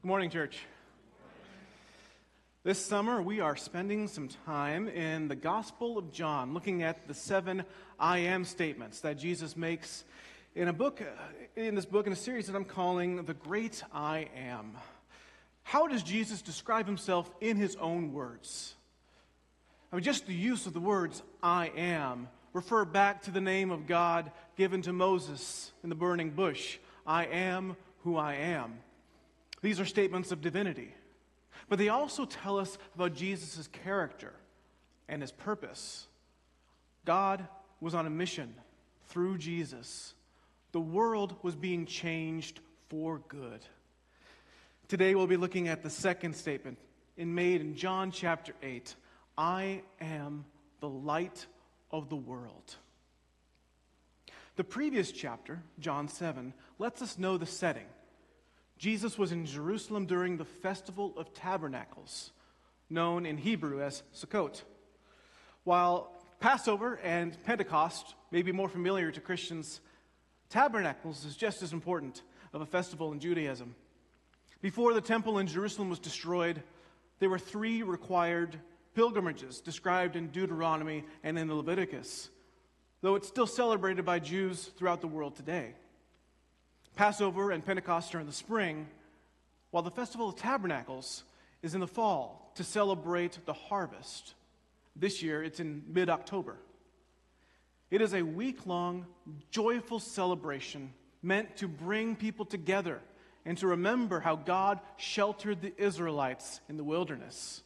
Good morning, church. This summer, we are spending some time in the Gospel of John, looking at the 7 I am statements that Jesus makes in a series that I'm calling The Great I Am. How does Jesus describe himself in his own words? Just the use of the words I am refer back to the name of God given to Moses in the burning bush. I am who I am. These are statements of divinity. But they also tell us about Jesus' character and his purpose. God was on a mission through Jesus. The world was being changed for good. Today we'll be looking at the second statement made in John chapter 8. I am the light of the world. The previous chapter, John 7, lets us know the setting. Jesus was in Jerusalem during the Festival of Tabernacles, known in Hebrew as Sukkot. While Passover and Pentecost may be more familiar to Christians, Tabernacles is just as important of a festival in Judaism. Before the temple in Jerusalem was destroyed, there were 3 required pilgrimages described in Deuteronomy and in Leviticus, though it's still celebrated by Jews throughout the world today. Passover and Pentecost are in the spring, while the Festival of Tabernacles is in the fall to celebrate the harvest. This year, it's in mid-October. It is a week-long, joyful celebration meant to bring people together and to remember how God sheltered the Israelites in the wilderness.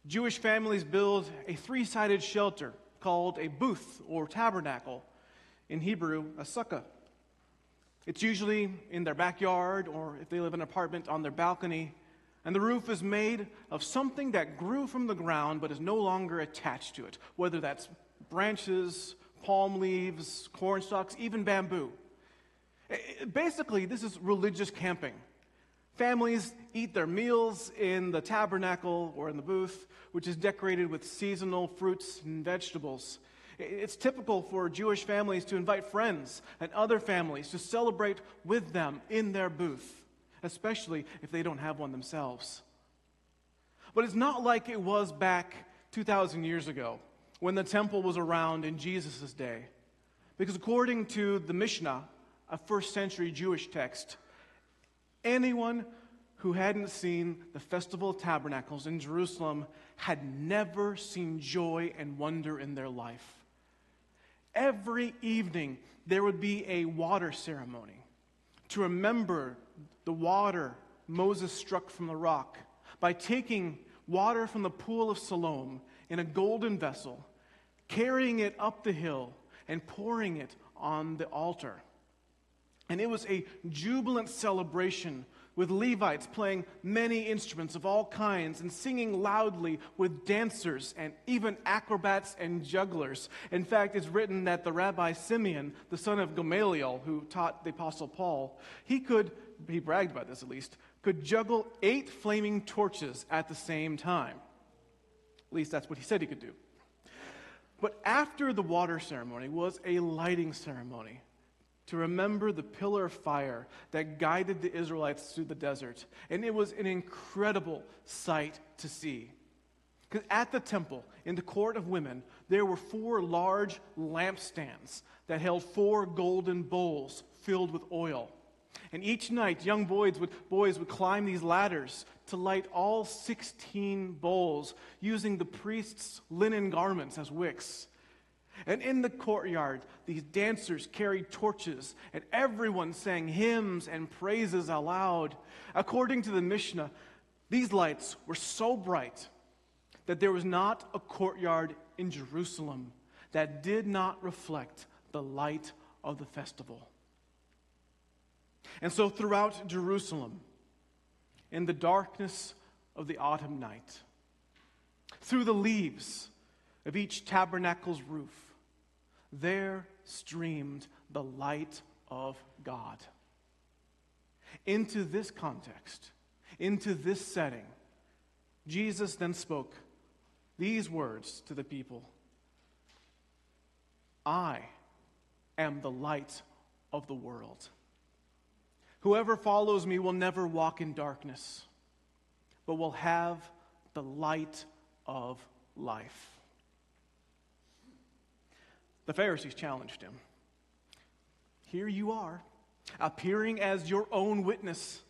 Jewish families build a 3-sided shelter called a booth or tabernacle, in Hebrew, a sukkah. It's usually in their backyard, or if they live in an apartment, on their balcony, and the roof is made of something that grew from the ground but is no longer attached to it, whether that's branches, palm leaves, corn stalks, even bamboo. Basically, this is religious camping. Families eat their meals in the tabernacle or in the booth, which is decorated with seasonal fruits and vegetables. It's typical for Jewish families to invite friends and other families to celebrate with them in their booth, especially if they don't have one themselves. But it's not like it was back 2,000 years ago when the temple was around in Jesus' day. Because according to the Mishnah, a first-century Jewish text, anyone who hadn't seen the Festival of Tabernacles in Jerusalem had never seen joy and wonder in their life. Every evening, there would be a water ceremony to remember the water Moses struck from the rock by taking water from the pool of Siloam in a golden vessel, carrying it up the hill, and pouring it on the altar. And it was a jubilant celebration with Levites playing many instruments of all kinds and singing loudly with dancers and even acrobats and jugglers. In fact, it's written that the Rabbi Simeon, the son of Gamaliel, who taught the Apostle Paul, he bragged about this at least, could juggle 8 flaming torches at the same time. At least that's what he said he could do. But after the water ceremony was a lighting ceremony to remember the pillar of fire that guided the Israelites through the desert. And it was an incredible sight to see. Because at the temple, in the court of women, there were 4 large lampstands that held 4 golden bowls filled with oil. And each night, young boys would climb these ladders to light all 16 bowls using the priest's linen garments as wicks. And in the courtyard, these dancers carried torches, and everyone sang hymns and praises aloud. According to the Mishnah, these lights were so bright that there was not a courtyard in Jerusalem that did not reflect the light of the festival. And so throughout Jerusalem, in the darkness of the autumn night, through the leaves of each tabernacle's roof, there streamed the light of God. Into this context, into this setting, Jesus then spoke these words to the people: I am the light of the world. Whoever follows me will never walk in darkness, but will have the light of life. The Pharisees challenged him. Here you are, appearing as your own witness.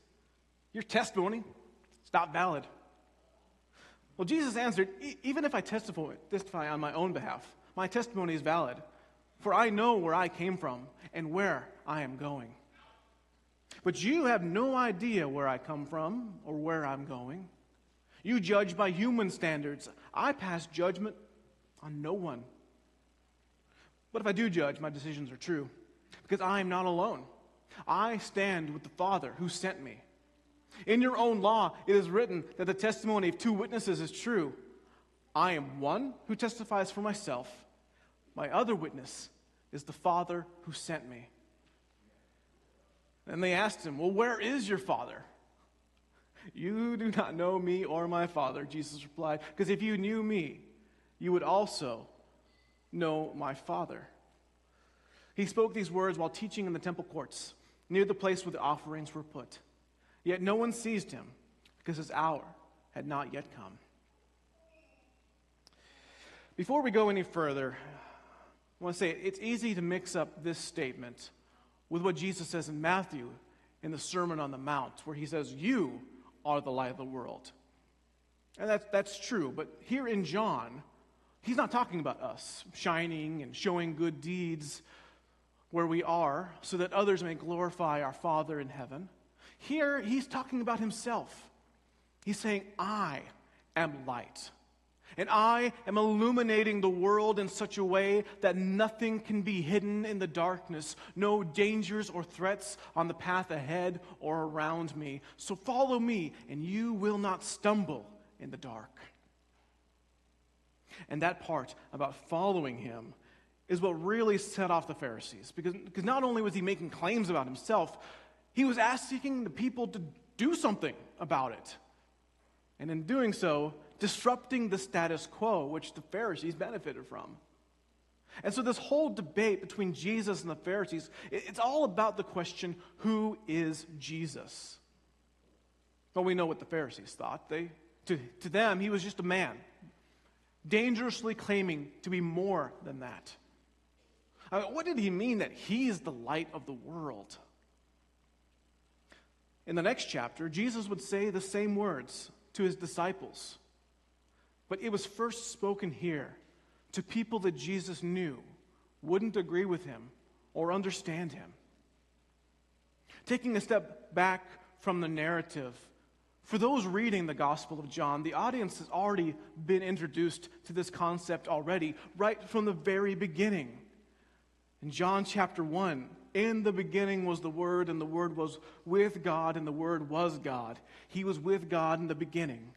Your testimony is not valid. Well, Jesus answered, even if I testify on my own behalf, my testimony is valid, for I know where I came from and where I am going. But you have no idea where I come from or where I'm going. You judge by human standards. I pass judgment on no one. But if I do judge, my decisions are true, because I am not alone. I stand with the Father who sent me. In your own law, it is written that the testimony of two witnesses is true. I am one who testifies for myself. My other witness is the Father who sent me. And they asked him, well, where is your Father? You do not know me or my Father, Jesus replied, because if you knew me, you would also know my Father. He spoke these words while teaching in the temple courts, near the place where the offerings were put. Yet no one seized him, because his hour had not yet come. Before we go any further, I want to say it's easy to mix up this statement with what Jesus says in Matthew in the Sermon on the Mount, where he says, you are the light of the world. And that's true, but here in John, he's not talking about us shining and showing good deeds where we are so that others may glorify our Father in heaven. Here, he's talking about himself. He's saying, I am light. And I am illuminating the world in such a way that nothing can be hidden in the darkness. No dangers or threats on the path ahead or around me. So follow me, and you will not stumble in the dark. And that part about following him is what really set off the Pharisees. Because not only was he making claims about himself, he was asking the people to do something about it. And in doing so, disrupting the status quo, which the Pharisees benefited from. And so this whole debate between Jesus and the Pharisees, it's all about the question, who is Jesus? Well, we know what the Pharisees thought. To them, he was just a man, dangerously claiming to be more than that. What did he mean that he is the light of the world? In the next chapter, Jesus would say the same words to his disciples. But it was first spoken here to people that Jesus knew wouldn't agree with him or understand him. Taking a step back from the narrative, for those reading the Gospel of John, the audience has already been introduced to this concept already, right from the very beginning. In John chapter 1, in the beginning was the Word, and the Word was with God, and the Word was God. He was with God in the beginning.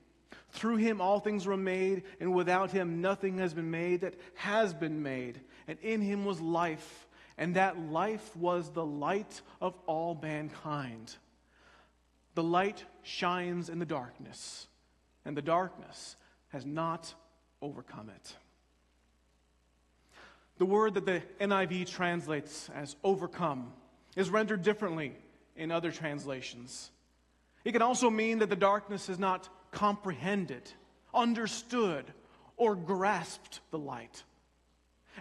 Through him all things were made, and without him nothing has been made that has been made. And in him was life, and that life was the light of all mankind. The light shines in the darkness, and the darkness has not overcome it. The word that the NIV translates as overcome is rendered differently in other translations. It can also mean that the darkness has not comprehended, understood, or grasped the light.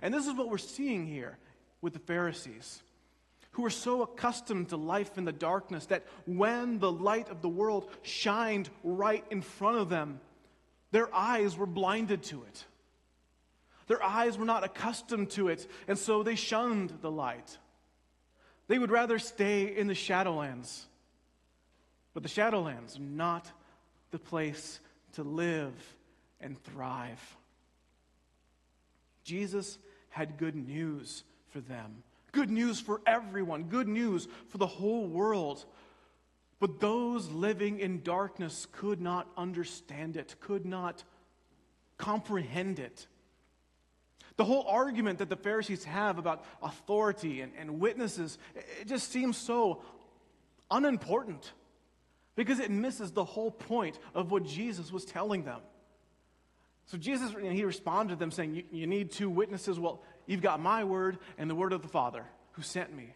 And this is what we're seeing here with the Pharisees, who are so accustomed to life in the darkness that when the light of the world shined right in front of them, their eyes were blinded to it. Their eyes were not accustomed to it, and so they shunned the light. They would rather stay in the Shadowlands. But the Shadowlands are not the place to live and thrive. Jesus had good news for them. Good news for everyone. Good news for the whole world. But those living in darkness could not understand it, could not comprehend it. The whole argument that the Pharisees have about authority and witnesses, it just seems so unimportant because it misses the whole point of what Jesus was telling them. So Jesus, he responded to them saying, you need two witnesses. Well, you've got my word and the word of the Father who sent me.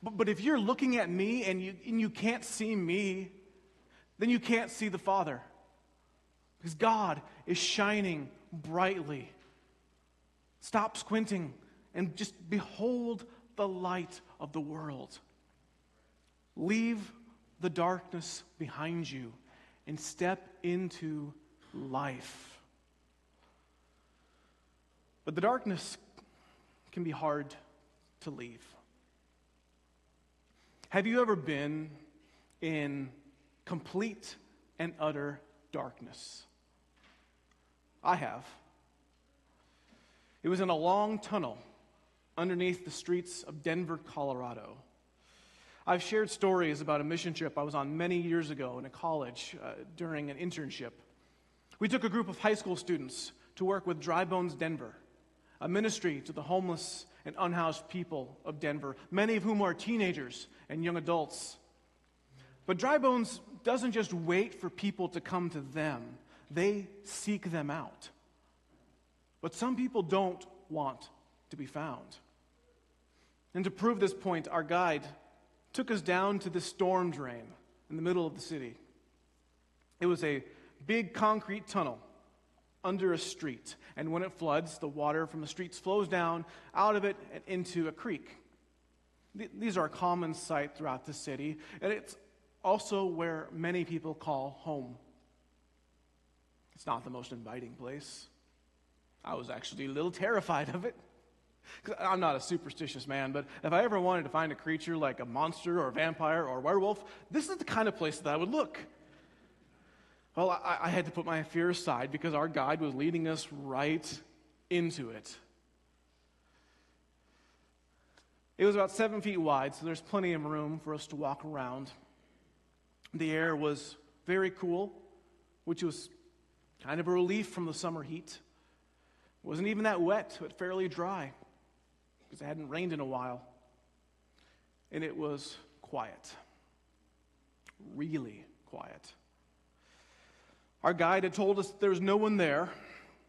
But if you're looking at me and you can't see me, then you can't see the Father. Because God is shining brightly. Stop squinting and just behold the light of the world. Leave the darkness behind you and step into life. But the darkness can be hard to leave. Have you ever been in complete and utter darkness? I have. It was in a long tunnel underneath the streets of Denver, Colorado. I've shared stories about a mission trip I was on many years ago in a college during an internship. We took a group of high school students to work with Dry Bones Denver, a ministry to the homeless and unhoused people of Denver, many of whom are teenagers and young adults. But Dry Bones doesn't just wait for people to come to them. They seek them out. But some people don't want to be found. And to prove this point, our guide took us down to this storm drain in the middle of the city. It was a big concrete tunnel under a street, and when it floods, the water from the streets flows down out of it and into a creek. These are a common sight throughout the city, and it's also where many people call home. It's not the most inviting place. I was actually a little terrified of it. 'Cause I'm not a superstitious man, but if I ever wanted to find a creature like a monster or a vampire or a werewolf, this is the kind of place that I would look. Well, I had to put my fear aside because our guide was leading us right into it. It was about 7 feet wide, so there's plenty of room for us to walk around. The air was very cool, which was kind of a relief from the summer heat. It wasn't even that wet, but fairly dry, because it hadn't rained in a while. And it was quiet. Really quiet. Our guide had told us there was no one there,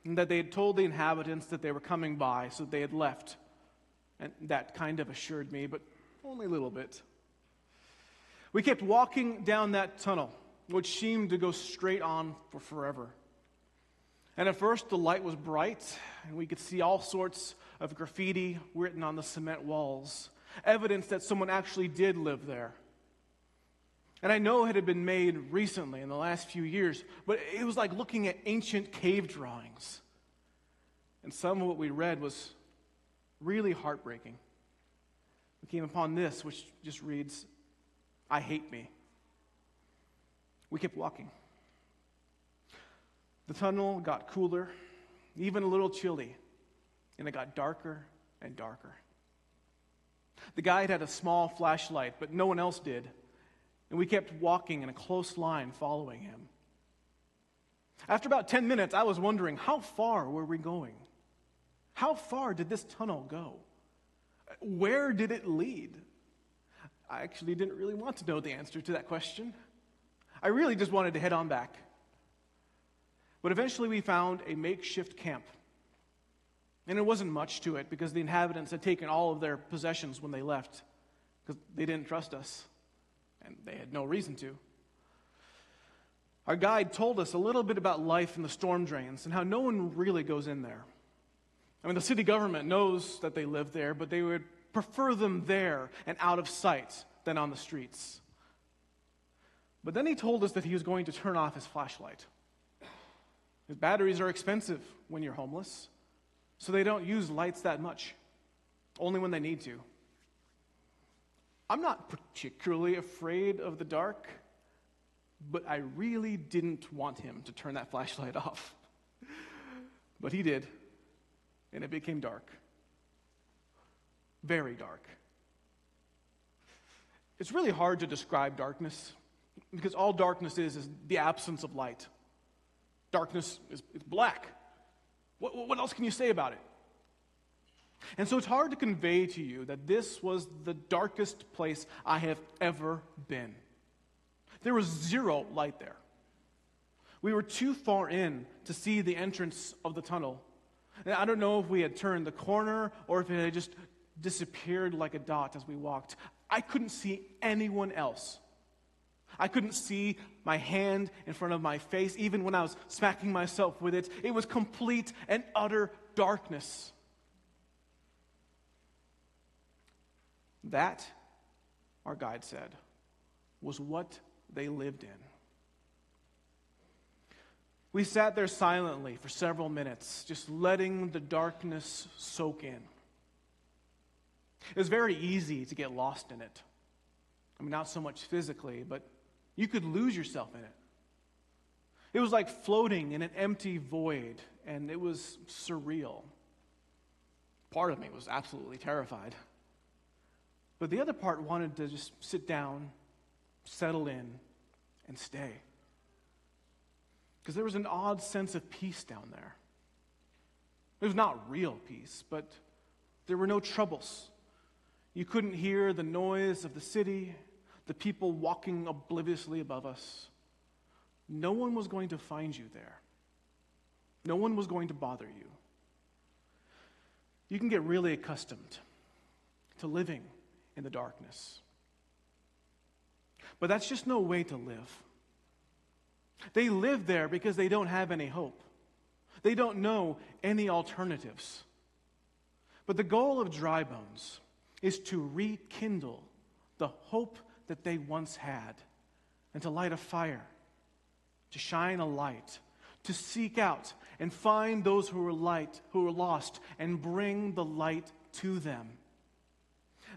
and that they had told the inhabitants that they were coming by, so they had left. And that kind of assured me, but only a little bit. We kept walking down that tunnel, which seemed to go straight on for forever. And at first, the light was bright, and we could see all sorts of graffiti written on the cement walls, evidence that someone actually did live there. And I know it had been made recently in the last few years, but it was like looking at ancient cave drawings. And some of what we read was really heartbreaking. We came upon this, which just reads, "I hate me." We kept walking. The tunnel got cooler, even a little chilly, and it got darker and darker. The guide had a small flashlight, but no one else did, and we kept walking in a close line following him. After about 10 minutes, I was wondering, how far were we going? How far did this tunnel go? Where did it lead? I actually didn't really want to know the answer to that question. I really just wanted to head on back. But eventually we found a makeshift camp. And it wasn't much to it because the inhabitants had taken all of their possessions when they left because they didn't trust us, and they had no reason to. Our guide told us a little bit about life in the storm drains and how no one really goes in there. I mean, the city government knows that they live there, but they would prefer them there and out of sight than on the streets. But then he told us that he was going to turn off his flashlight. His batteries are expensive when you're homeless, so they don't use lights that much, only when they need to. I'm not particularly afraid of the dark, but I really didn't want him to turn that flashlight off. But he did, and it became dark. Very dark. It's really hard to describe darkness, because all darkness is the absence of light. Darkness is black. What else can you say about it? And so it's hard to convey to you that this was the darkest place I have ever been. There was zero light there. We were too far in to see the entrance of the tunnel. And I don't know if we had turned the corner or if it had just disappeared like a dot as we walked. I couldn't see anyone else. I couldn't see my hand in front of my face, even when I was smacking myself with it. It was complete and utter darkness. That, our guide said, was what they lived in. We sat there silently for several minutes, just letting the darkness soak in. It was very easy to get lost in it. I mean, not so much physically, but you could lose yourself in it. It was like floating in an empty void, and it was surreal. Part of me was absolutely terrified. But the other part wanted to just sit down, settle in, and stay. Because there was an odd sense of peace down there. It was not real peace, but there were no troubles. You couldn't hear the noise of the city, the people walking obliviously above us. No one was going to find you there. No one was going to bother you. You can get really accustomed to living in the darkness. But that's just no way to live. They live there because they don't have any hope. They don't know any alternatives. But the goal of Dry Bones is to rekindle the hope that they once had, and to light a fire, to shine a light, to seek out and find those who are lost, and bring the light to them.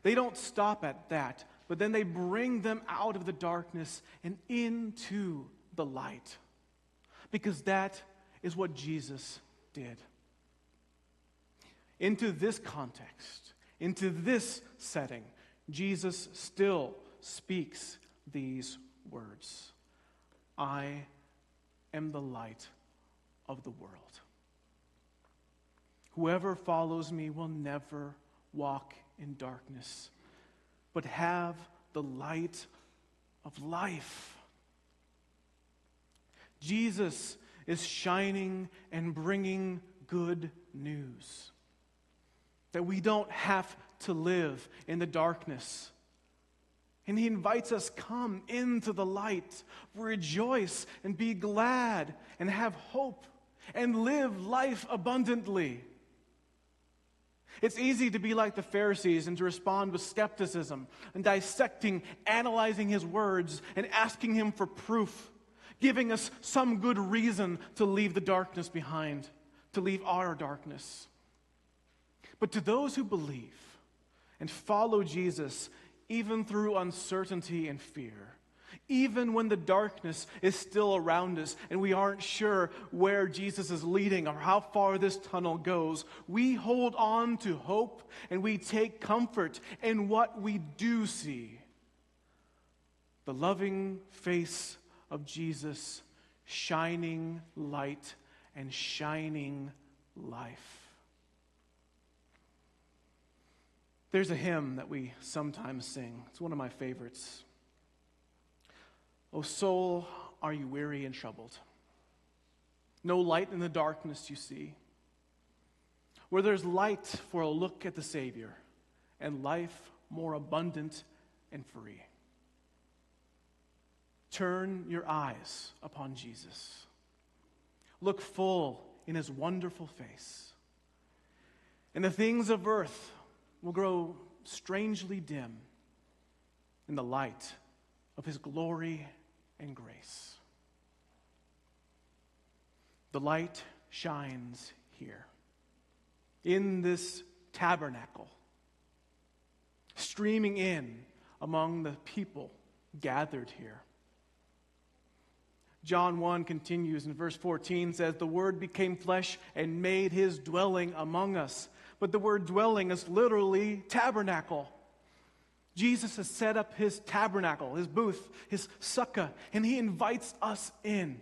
They don't stop at that, but then they bring them out of the darkness and into the light, because that is what Jesus did. Into this context, into this setting, Jesus still speaks these words: I am the light of the world. Whoever follows me will never walk in darkness, but have the light of life. Jesus is shining and bringing good news. That we don't have to live in the darkness. And he invites us, come into the light, rejoice and be glad and have hope and live life abundantly. It's easy to be like the Pharisees and to respond with skepticism and dissecting, analyzing his words and asking him for proof, giving us some good reason to leave the darkness behind, to leave our darkness. But to those who believe and follow Jesus, even through uncertainty and fear, even when the darkness is still around us and we aren't sure where Jesus is leading or how far this tunnel goes, we hold on to hope and we take comfort in what we do see. The loving face of Jesus, shining light and shining life. There's a hymn that we sometimes sing. It's one of my favorites. O soul, are you weary and troubled? No light in the darkness you see. Where there's light for a look at the Savior and life more abundant and free. Turn your eyes upon Jesus. Look full in his wonderful face. And the things of earth will grow strangely dim in the light of his glory and grace. The light shines here, in this tabernacle, streaming in among the people gathered here. John 1 continues in verse 14, says, the Word became flesh and made his dwelling among us. But the word dwelling is literally tabernacle. Jesus has set up his tabernacle, his booth, his sukkah, and he invites us in.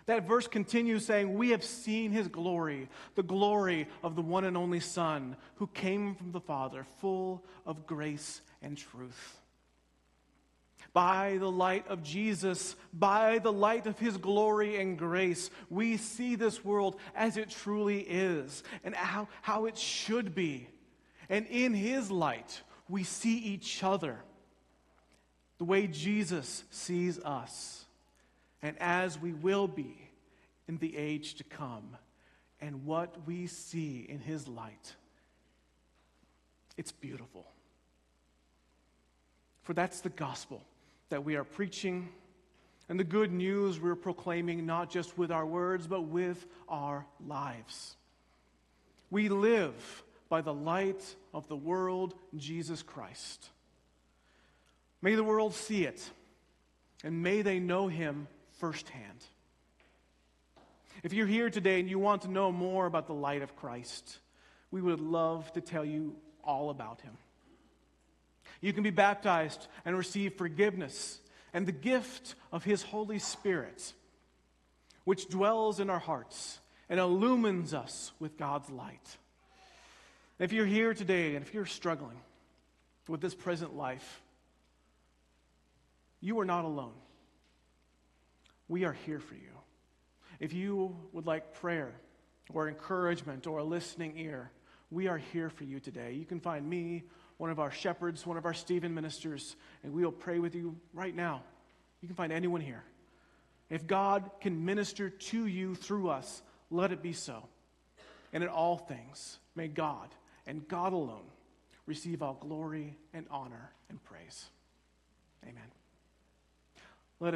That verse continues saying, we have seen his glory, the glory of the one and only Son who came from the Father, full of grace and truth. By the light of Jesus, by the light of his glory and grace, we see this world as it truly is and how it should be. And in his light, we see each other the way Jesus sees us, and as we will be in the age to come, and what we see in his light. It's beautiful. For that's the gospel that we are preaching, and the good news we're proclaiming not just with our words, but with our lives. We live by the light of the world, Jesus Christ. May the world see it, and may they know him firsthand. If you're here today and you want to know more about the light of Christ, we would love to tell you all about him. You can be baptized and receive forgiveness and the gift of his Holy Spirit, which dwells in our hearts and illumines us with God's light. If you're here today and if you're struggling with this present life, you are not alone. We are here for you. If you would like prayer or encouragement or a listening ear, we are here for you today. You can find me, one of our shepherds, one of our Stephen ministers, and we will pray with you right now. You can find anyone here. If God can minister to you through us, let it be so. And in all things, may God and God alone receive all glory and honor and praise. Amen.